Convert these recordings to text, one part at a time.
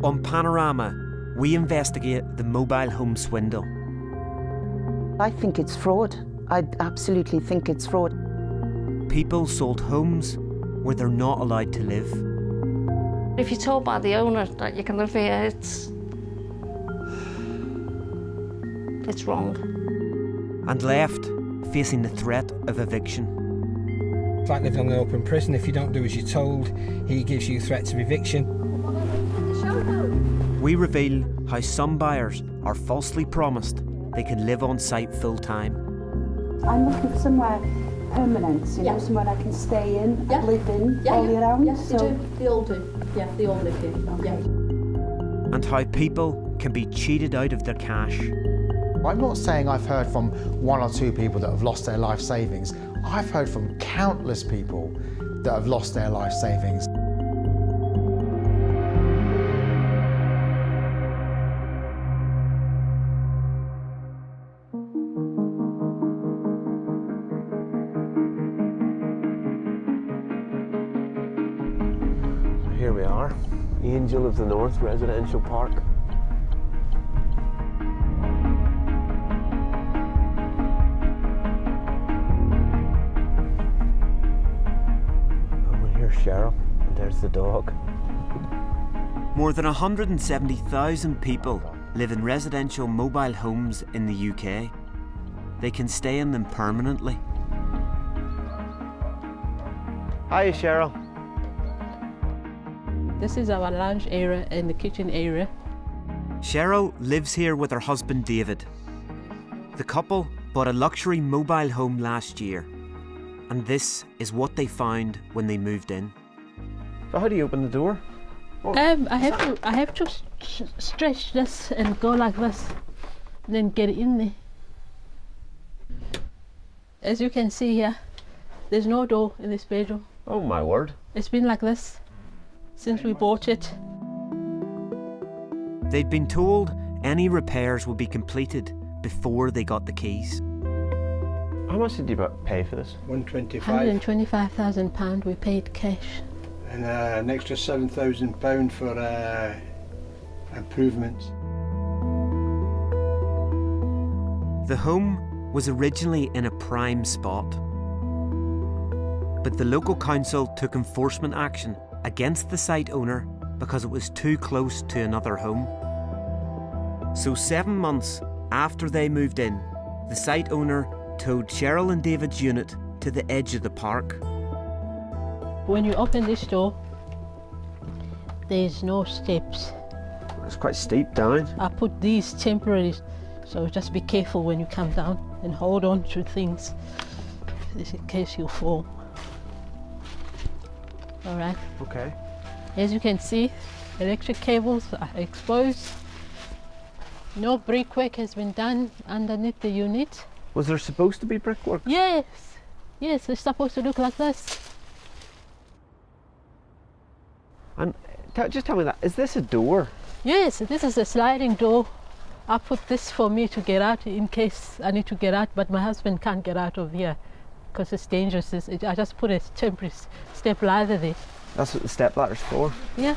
On Panorama, we investigate the mobile home swindle. I think it's fraud. I absolutely think it's fraud. People sold homes where they're not allowed to live. If you're told by the owner that you can live here, it's wrong. And left facing the threat of eviction. It's like living on an open prison. If you don't do as you're told, he gives you threats of eviction. We reveal how some buyers are falsely promised they can live on site full time. I'm looking for somewhere permanent, you know, somewhere I can stay in and live in all year round. Yes, they do. They all do. Yeah, they all live here. Yeah. And how people can be cheated out of their cash. I'm not saying I've heard from one or two people that have lost their life savings. I've heard from countless people that have lost their life savings. Here we are, Angel of the North Residential Park. Over here's Cheryl, and there's the dog. More than 170,000 people live in residential mobile homes in the UK. They can stay in them permanently. Hi, Cheryl. This is our lounge area and the kitchen area. Cheryl lives here with her husband David. The couple bought a luxury mobile home last year, and this is what they found when they moved in. So how do you open the door? I have to stretch this and go like this, and then get in there. As you can see here, there's no door in this bedroom. Oh my word. It's been like this since we bought it. They'd been told any repairs would be completed before they got the keys. How much did you pay for this? £125,000 we paid cash. And an extra £7,000 for improvements. The home was originally in a prime spot, but the local council took enforcement action against the site owner because it was too close to another home. So 7 months after they moved in, the site owner towed Cheryl and David's unit to the edge of the park. When you open this door, there's no steps. It's quite steep down. I put these temporary, so just be careful when you come down and hold on to things in case you fall. All right. Okay. As you can see, electric cables are exposed. No brickwork has been done underneath the unit. Was there supposed to be brickwork? Yes. Yes, it's supposed to look like this. And just tell me that, is this a door? Yes, this is a sliding door. I put this for me to get out in case I need to get out, but my husband can't get out of here because it's dangerous. I just put a temporary step ladder there. That's what the step ladder's for? Yeah.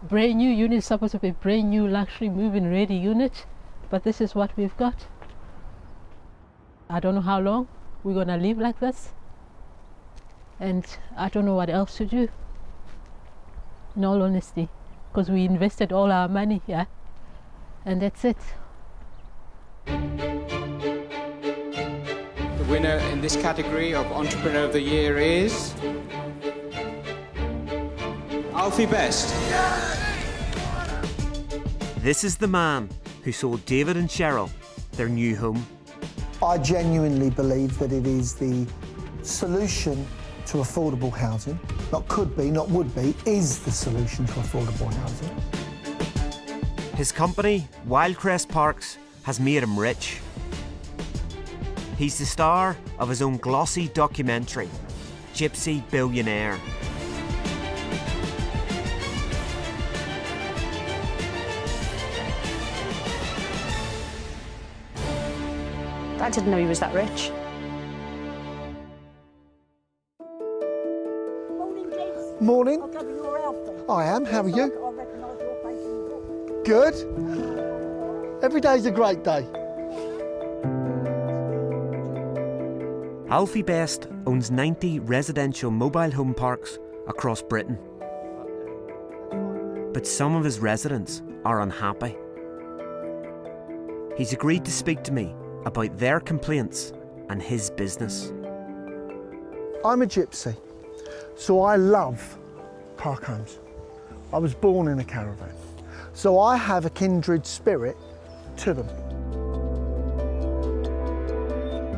Brand new unit, supposed to be brand new luxury move-in ready unit, but this is what we've got. I don't know how long we're gonna live like this, and I don't know what else to do, in all honesty, because we invested all our money here, and that's it. The winner in this category of Entrepreneur of the Year is Alfie Best. This is the man who sold David and Cheryl their new home. I genuinely believe that it is the solution to affordable housing. Not could be, not would be, is the solution to affordable housing. His company, Wildcrest Parks, has made him rich. He's the star of his own glossy documentary, Gypsy Billionaire. I didn't know he was that rich. Morning. I am, how are you? Good. Every day's a great day. Alfie Best owns 90 residential mobile home parks across Britain. But some of his residents are unhappy. He's agreed to speak to me about their complaints and his business. I'm a gypsy, so I love park homes. I was born in a caravan, so I have a kindred spirit to them.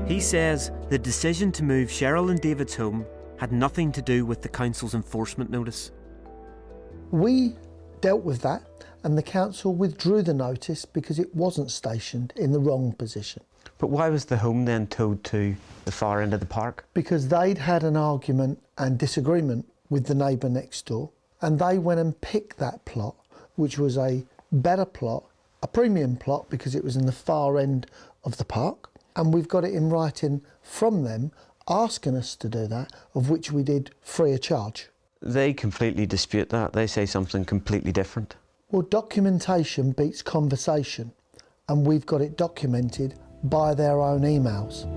He says the decision to move Cheryl and David's home had nothing to do with the council's enforcement notice. We dealt with that, and the council withdrew the notice because it wasn't stationed in the wrong position. But why was the home then towed to the far end of the park? Because they'd had an argument and disagreement with the neighbour next door, and they went and picked that plot, which was a better plot, a premium plot, because it was in the far end of the park. And we've got it in writing from them asking us to do that, of which we did free of charge. They completely dispute that. They say something completely different. Well, documentation beats conversation, and we've got it documented by their own emails.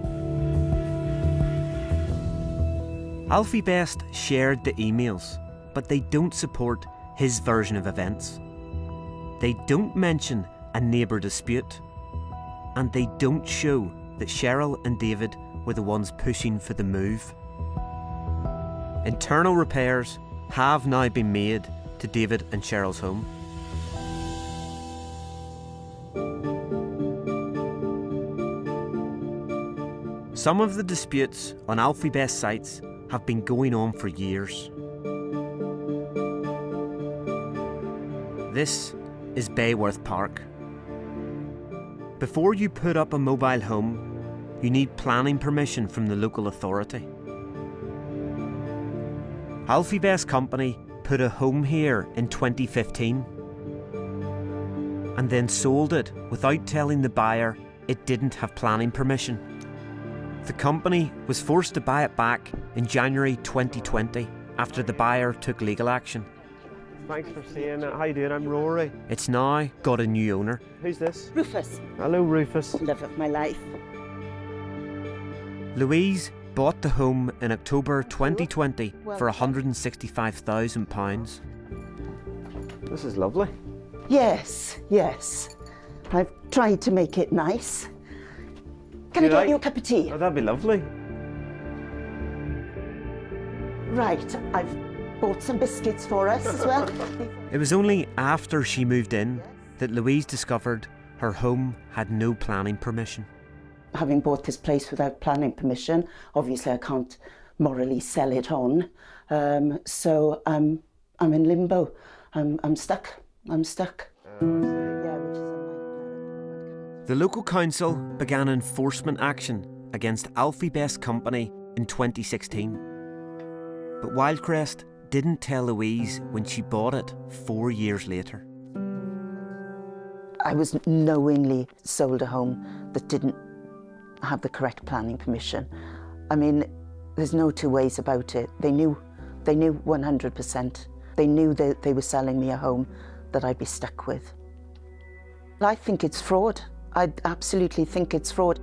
Alfie Best shared the emails, but they don't support his version of events. They don't mention a neighbour dispute, and they don't show that Cheryl and David were the ones pushing for the move. Internal repairs have now been made to David and Cheryl's home. Some of the disputes on Alfie Best sites have been going on for years. This is Bayworth Park. Before you put up a mobile home, you need planning permission from the local authority. Alfie Best Company put a home here in 2015 and then sold it without telling the buyer it didn't have planning permission. The company was forced to buy it back in January 2020 after the buyer took legal action. Thanks for saying that. How you doing? I'm Rory. It's now got a new owner. Who's this? Rufus, Hello, Rufus. love of my life. Louise bought the home in October 2020 for £165,000. This is lovely. Yes, yes. I've tried to make it nice. Can I get you a cup of tea? Oh, that'd be lovely. Right, I've bought some biscuits for us as well. It was only after she moved in that Louise discovered her home had no planning permission. Having bought this place without planning permission, obviously I can't morally sell it on. So I'm in limbo. I'm stuck. I'm stuck. The local council began enforcement action against Alfie Best Company in 2016. But Wildcrest didn't tell Louise when she bought it 4 years later. I was knowingly sold a home that didn't have the correct planning permission. I mean, there's no two ways about it. They knew 100%. They knew that they were selling me a home that I'd be stuck with. I think it's fraud. I absolutely think it's fraud.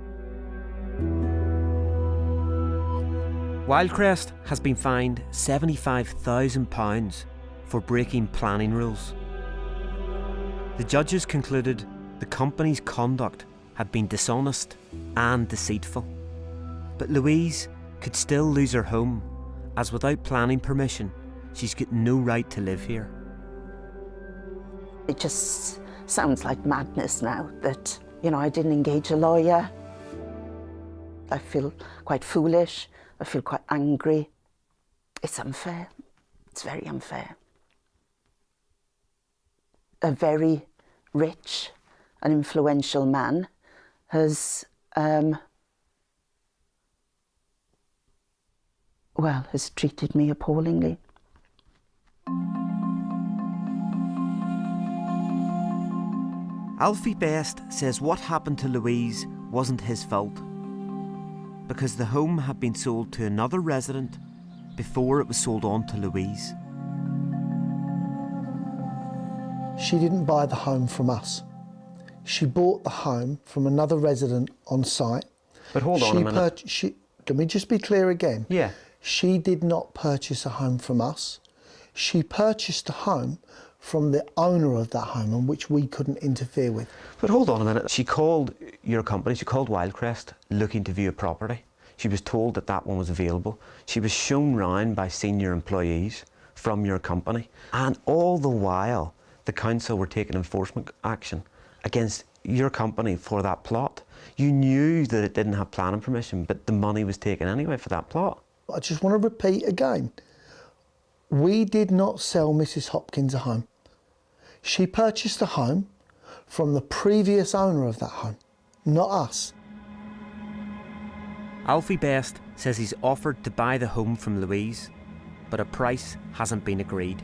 Wildcrest has been fined £75,000 for breaking planning rules. The judges concluded the company's conduct had been dishonest and deceitful. But Louise could still lose her home, as without planning permission, she's got no right to live here. It just sounds like madness now that, you know, I didn't engage a lawyer. I feel quite foolish. I feel quite angry. It's unfair. It's very unfair. A very rich and influential man has, has treated me appallingly. Alfie Best says what happened to Louise wasn't his fault, because the home had been sold to another resident before it was sold on to Louise. She didn't buy the home from us. She bought the home from another resident on site. But hold on a minute. Let me just be clear again. Yeah. She did not purchase a home from us. She purchased a home from the owner of that home, in which we couldn't interfere with. But hold on a minute. She called your company, she called Wildcrest, looking to view a property. She was told that that one was available. She was shown round by senior employees from your company. And all the while, the council were taking enforcement action against your company for that plot. You knew that it didn't have planning permission, but the money was taken anyway for that plot. I just want to repeat again. We did not sell Mrs. Hopkins a home. She purchased a home from the previous owner of that home, not us. Alfie Best says he's offered to buy the home from Louise, but a price hasn't been agreed.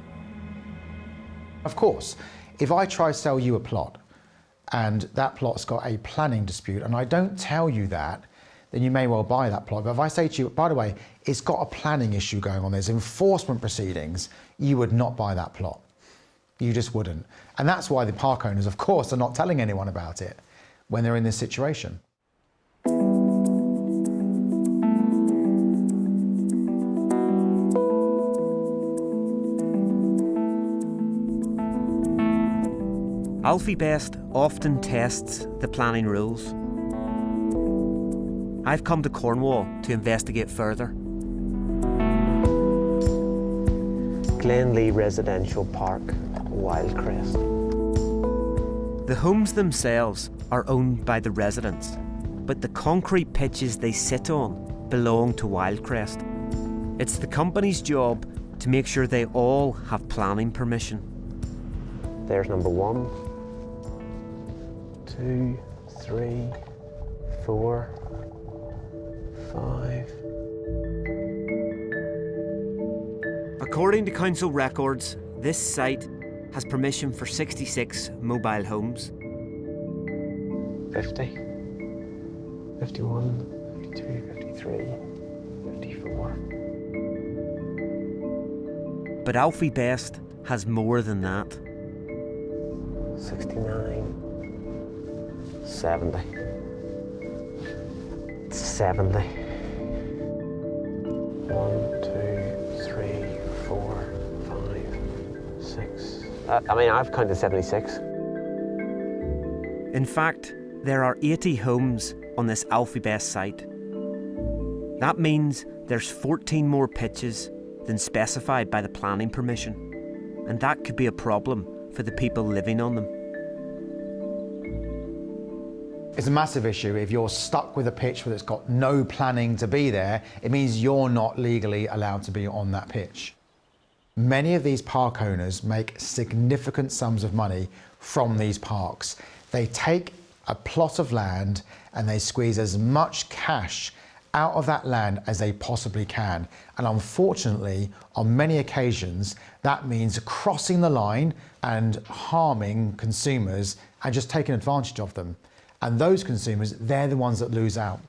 Of course, if I try to sell you a plot and that plot's got a planning dispute and I don't tell you that, then you may well buy that plot. But if I say to you, by the way, it's got a planning issue going on, there's enforcement proceedings, you would not buy that plot. You just wouldn't. And that's why the park owners, of course, are not telling anyone about it when they're in this situation. Alfie Best often tests the planning rules. I've come to Cornwall to investigate further. Glenlee Residential Park, Wildcrest. The homes themselves are owned by the residents, but the concrete pitches they sit on belong to Wildcrest. It's the company's job to make sure they all have planning permission. There's number 1, 2, 3, 4, 5. According to council records, this site has permission for 66 mobile homes. 50, 51, 52, 53, 54. But Alfie Best has more than that. 69, 70, 70. 1, 2, 3, 4, 5, 6. I've counted 76. In fact, there are 80 homes on this Alfie Best site. That means there's 14 more pitches than specified by the planning permission, and that could be a problem for the people living on them. It's a massive issue. If you're stuck with a pitch where it's got no planning to be there, it means you're not legally allowed to be on that pitch. Many of these park owners make significant sums of money from these parks. They take a plot of land and they squeeze as much cash out of that land as they possibly can. And unfortunately, on many occasions, that means crossing the line and harming consumers and just taking advantage of them. And those consumers, they're the ones that lose out.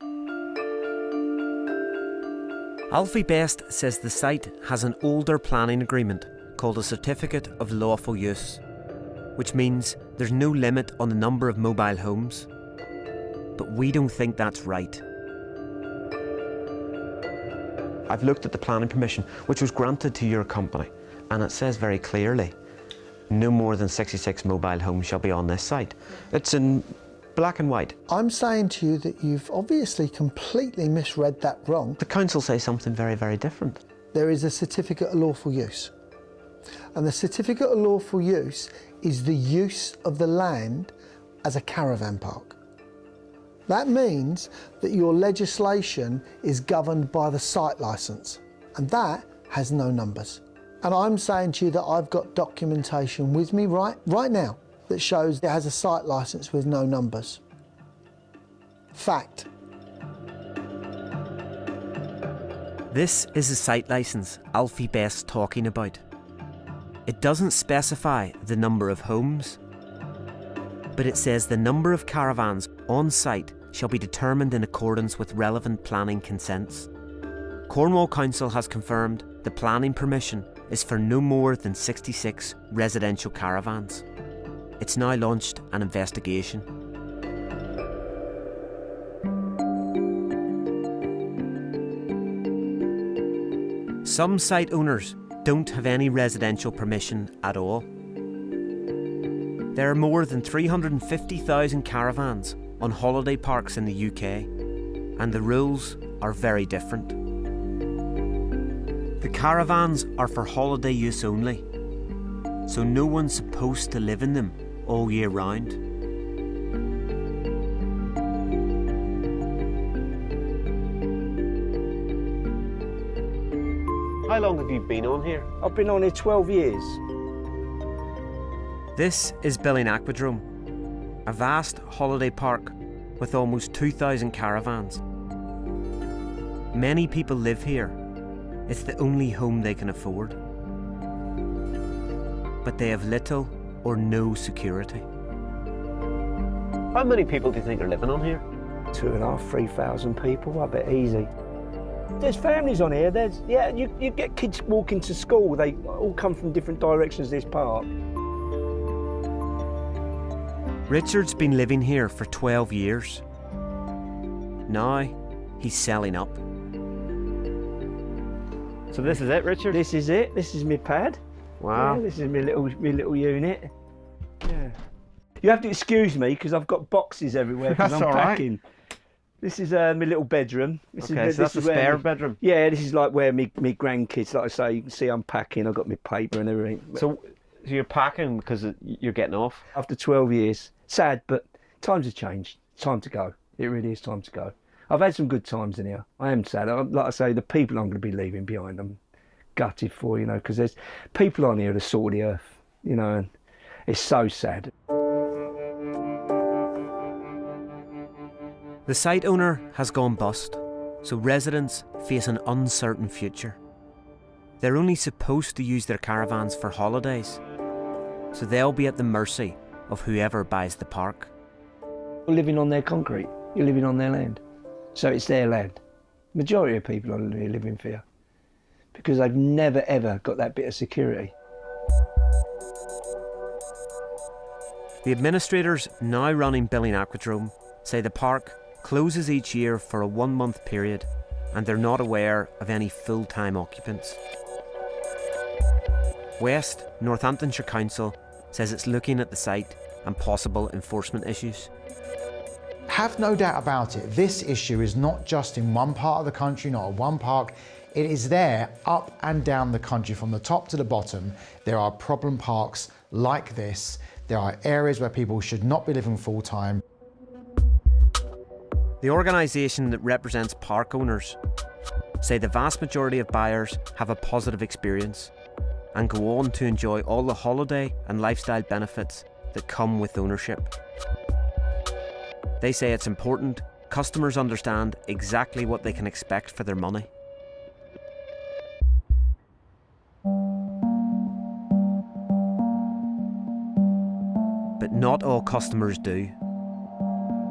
Alfie Best says the site has an older planning agreement called a Certificate of Lawful Use, which means there's no limit on the number of mobile homes. But we don't think that's right. I've looked at the planning permission, which was granted to your company, and it says very clearly, no more than 66 mobile homes shall be on this site. It's in black and white. I'm saying to you that you've obviously completely misread that wrong. The council say something very, very different. There is a Certificate of Lawful Use. And the Certificate of Lawful Use is the use of the land as a caravan park. That means that your legislation is governed by the site licence, and that has no numbers. And I'm saying to you that I've got documentation with me right now that shows it has a site licence with no numbers. Fact. This is the site licence Alfie Best's talking about. It doesn't specify the number of homes, but it says the number of caravans on site shall be determined in accordance with relevant planning consents. Cornwall Council has confirmed the planning permission is for no more than 66 residential caravans. it's now launched an investigation. Some site owners don't have any residential permission at all. There are more than 350,000 caravans on holiday parks in the UK, and the rules are very different. The caravans are for holiday use only, so no one's supposed to live in them all year round. How long have you been on here? I've been on here 12 years. This is Aquadrome, a vast holiday park with almost 2,000 caravans. Many people live here. It's the only home they can afford. But they have little or no security. How many people do you think are living on here? 2,500, 3,000 people, I bet easy. There's families on here. You get kids walking to school. They all come from different directions of this park. Richard's been living here for 12 years. Now he's selling up. So this is it, Richard? This is it. This is my pad. Wow. Yeah, this is my little unit. Yeah. You have to excuse me because I've got boxes everywhere because I'm packing. Right. This is my little bedroom. So that's the spare bedroom? Yeah, this is like where me grandkids, like I say, you can see I'm packing. I've got my paper and everything. So you're packing because you're getting off? After 12 years. Sad, but times have changed. It's time to go. It really is time to go. I've had some good times in here. I am sad. Like I say, the people I'm going to be leaving behind, I'm gutted for, because there's people on here that salt of the earth, and it's so sad. The site owner has gone bust, so residents face an uncertain future. They're only supposed to use their caravans for holidays, so they'll be at the mercy of whoever buys the park. You're living on their concrete, you're living on their land, so it's their land. Majority of people are living in fear because they've never ever got that bit of security. The administrators now running Aquadrome say the park closes each year for a 1-month period and they're not aware of any full-time occupants. West Northamptonshire Council says it's looking at the site and possible enforcement issues. Have no doubt about it, this issue is not just in one part of the country, not at one park. It is there up and down the country from the top to the bottom. There are problem parks like this. There are areas where people should not be living full-time. The organisation that represents park owners say the vast majority of buyers have a positive experience and go on to enjoy all the holiday and lifestyle benefits that come with ownership. They say it's important customers understand exactly what they can expect for their money. But not all customers do.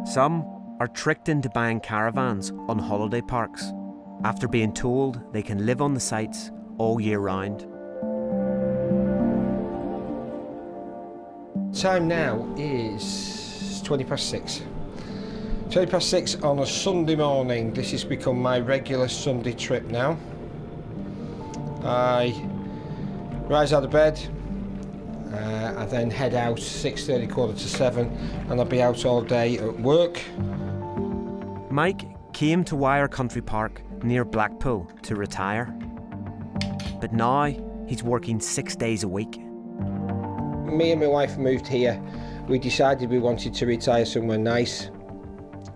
Some are tricked into buying caravans on holiday parks after being told they can live on the sites all year round. Time now is 6:20. 6:20 on a Sunday morning. This has become my regular Sunday trip now. I rise out of bed, I then head out 6:30, 6:45, and I'll be out all day at work. Mike came to Wyre Country Park near Blackpool to retire. But now he's working 6 days a week. Me and my wife moved here. We decided we wanted to retire somewhere nice,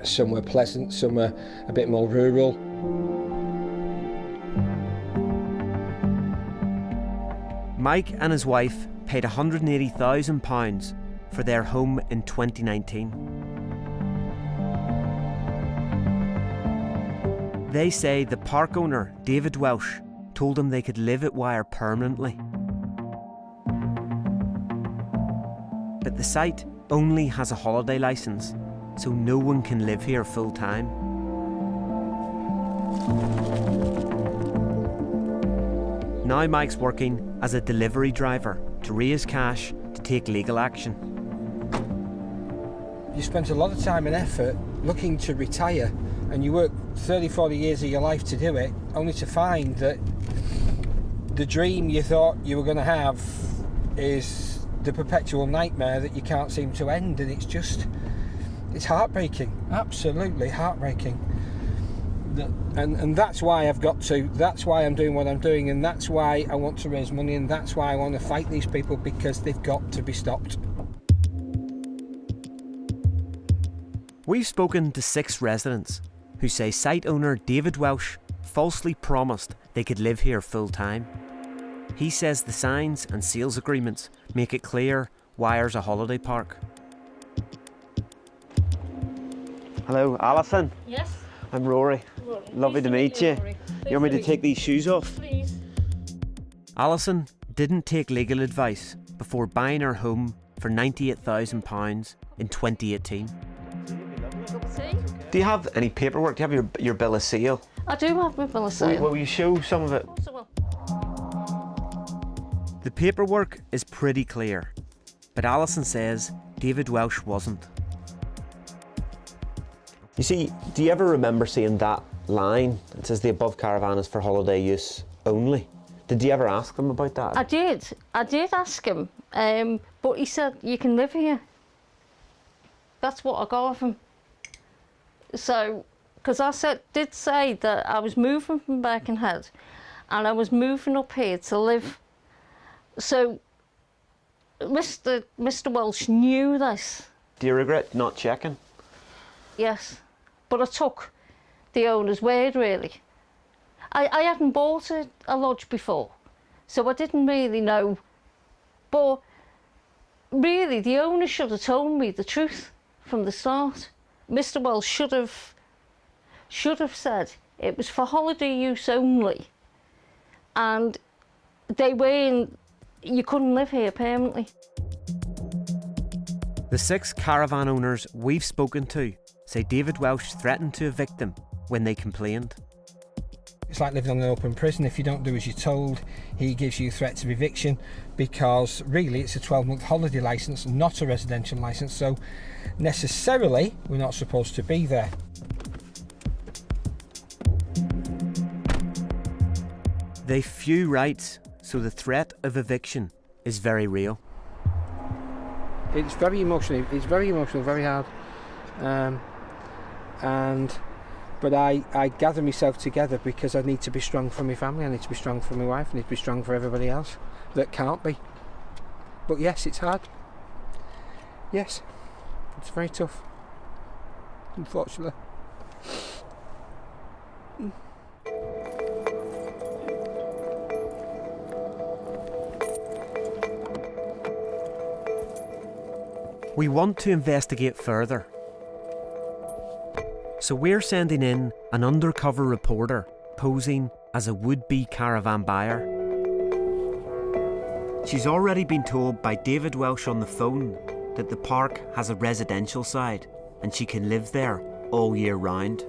somewhere pleasant, somewhere a bit more rural. Mike and his wife paid £180,000 for their home in 2019. They say the park owner, David Welsh, told them they could live at Wyre permanently. But the site only has a holiday licence, so no one can live here full time. Now Mike's working as a delivery driver to raise cash to take legal action. You spent a lot of time and effort looking to retire, and you work 30, 40 years of your life to do it, only to find that the dream you thought you were going to have is the perpetual nightmare that you can't seem to end. And it's heartbreaking, absolutely heartbreaking. And that's why that's why I'm doing what I'm doing, and that's why I want to raise money, and that's why I want to fight these people, because they've got to be stopped. We've spoken to 6 residents who say site owner David Welsh falsely promised they could live here full time. He says the signs and sales agreements make it clear Wyre's a holiday park. Hello, Alison. Yes? I'm Rory. Lovely to meet you. You want me to take these shoes off? Please. Alison didn't take legal advice before buying her home for £98,000 in 2018. Do you have any paperwork? Do you have your bill of sale? I do have my bill of sale. Will you show some of it? The paperwork is pretty clear, but Alison says David Welsh wasn't. You see, do you ever remember seeing that line? It says the above caravan is for holiday use only. Did you ever ask them about that? I did ask him, but he said you can live here. That's what I got of him. So, because I did say that I was moving from Birkenhead and I was moving up here to live. So, Mr. Welsh knew this. Do you regret not checking? Yes, but I took the owner's word, really. I hadn't bought a lodge before, so I didn't really know. But really, the owner should have told me the truth from the start. Mr. Welsh should have said it was for holiday use only, and you couldn't live here permanently. The 6 caravan owners we've spoken to say David Welsh threatened to evict them when they complained. It's like living on an open prison. If you don't do as you're told, he gives you threats of eviction, because really it's a 12-month holiday licence, not a residential licence, so necessarily we're not supposed to be there. They've few rights, so the threat of eviction is very real. It's very emotional, very hard. But I gather myself together because I need to be strong for my family, I need to be strong for my wife, I need to be strong for everybody else that can't be. But yes, it's hard. Yes, it's very tough, unfortunately. We want to investigate further. So we're sending in an undercover reporter posing as a would-be caravan buyer. She's already been told by David Welsh on the phone that the park has a residential side and she can live there all year round.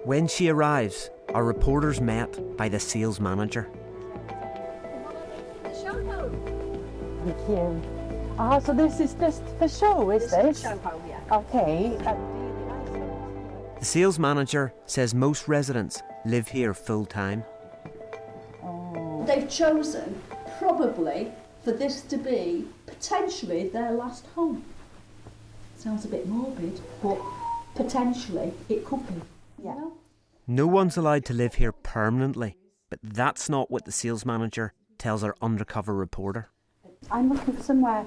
When she arrives, our reporter's met by the sales manager. Thank you. So this is just the show, is this? Show home, yeah. Okay. The sales manager says most residents live here full time. They've chosen probably for this to be potentially their last home. Sounds a bit morbid, but potentially it could be. Yeah. You know? No one's allowed to live here permanently, but that's not what the sales manager tells our undercover reporter. I'm looking for somewhere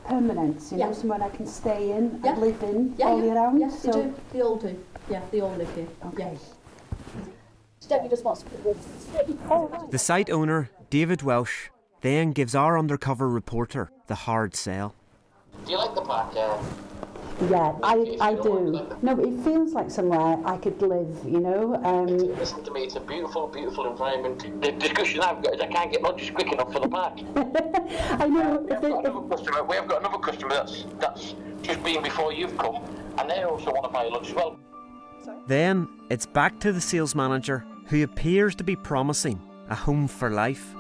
permanent, you know, somewhere I can stay in and live in all year round. Yes, they do. They all do. Yeah, they all live here. Okay. Yeah. Don't you just want to... The site owner, David Welsh, then gives our undercover reporter the hard sell. Do you like the park? Yeah, I do. No, but it feels like somewhere I could live, you know. Listen to me, it's a beautiful, beautiful environment. The discussion I've got is I can't get lodges quick enough for the park. I know. We have got another customer that's just been before you've come, and they also want to buy a lodge as well. Then it's back to the sales manager, who appears to be promising a home for life.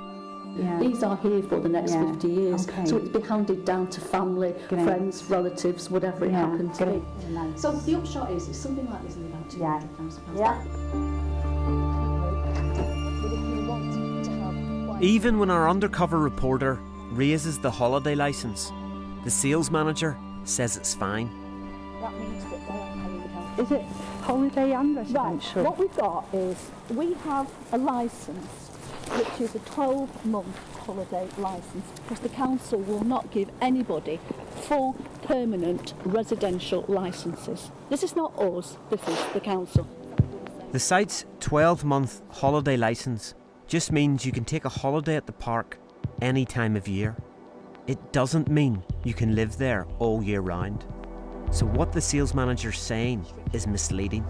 Yeah. These are here for the next 50 years. Okay. So it'll be handed down to family, friends, relatives, whatever it happens to be. Nice. So the upshot is, it's something like this is about £200,000. Yeah. Even when our undercover reporter raises the holiday licence, the sales manager says it's fine. That means that they are paying the council. Is it holiday and residential? Right, what we've got is, we have a licence which is a 12-month holiday licence, because the council will not give anybody full permanent residential licences. This is not us, this is the council. The site's 12-month holiday licence just means you can take a holiday at the park any time of year. It doesn't mean you can live there all year round. So what the sales manager's saying is misleading.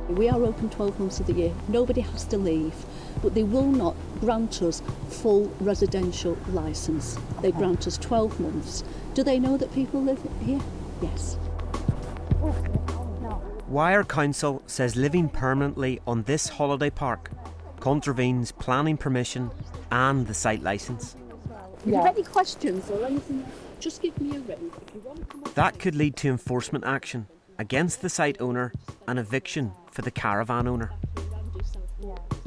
We are open 12 months of the year. Nobody has to leave, but they will not grant us full residential licence. They grant us 12 months. Do they know that people live here? Yes. Wyre Council says living permanently on this holiday park contravenes planning permission and the site licence. If you have any questions or anything, just give me a ring. If you want to come up, That could lead to enforcement action against the site owner and eviction for the caravan owner.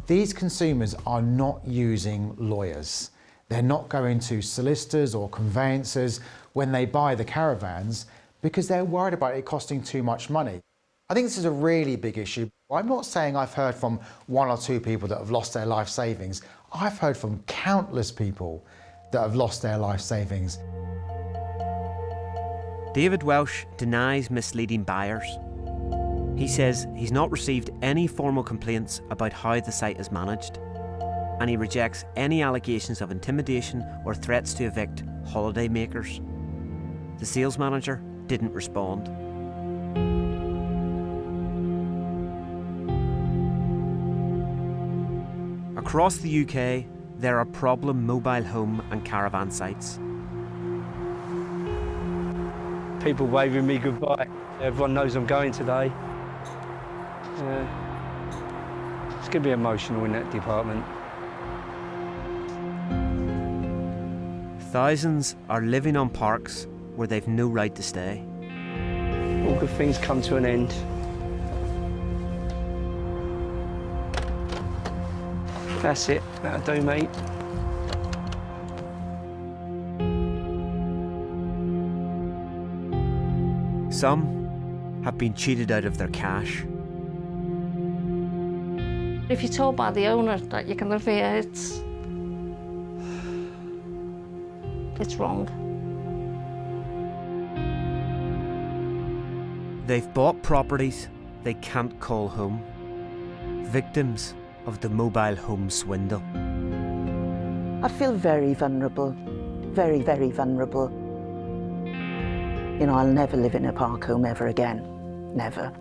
These consumers are not using lawyers. They're not going to solicitors or conveyancers when they buy the caravans because they're worried about it costing too much money. I think this is a really big issue. I'm not saying I've heard from 1 or 2 people that have lost their life savings. I've heard from countless people that have lost their life savings. David Welsh denies misleading buyers. He says he's not received any formal complaints about how the site is managed, and he rejects any allegations of intimidation or threats to evict holiday makers. The sales manager didn't respond. Across the UK, there are problem mobile home and caravan sites. People waving me goodbye. Everyone knows I'm going today. It's going to be emotional in that department. Thousands are living on parks where they've no right to stay. All good things come to an end. That's it. That'll do, mate. Some have been cheated out of their cash. If you're told by the owner that you can live here, it's wrong. They've bought properties they can't call home. Victims of the mobile home swindle. I feel very vulnerable, very, very vulnerable. You know, I'll never live in a park home ever again, never.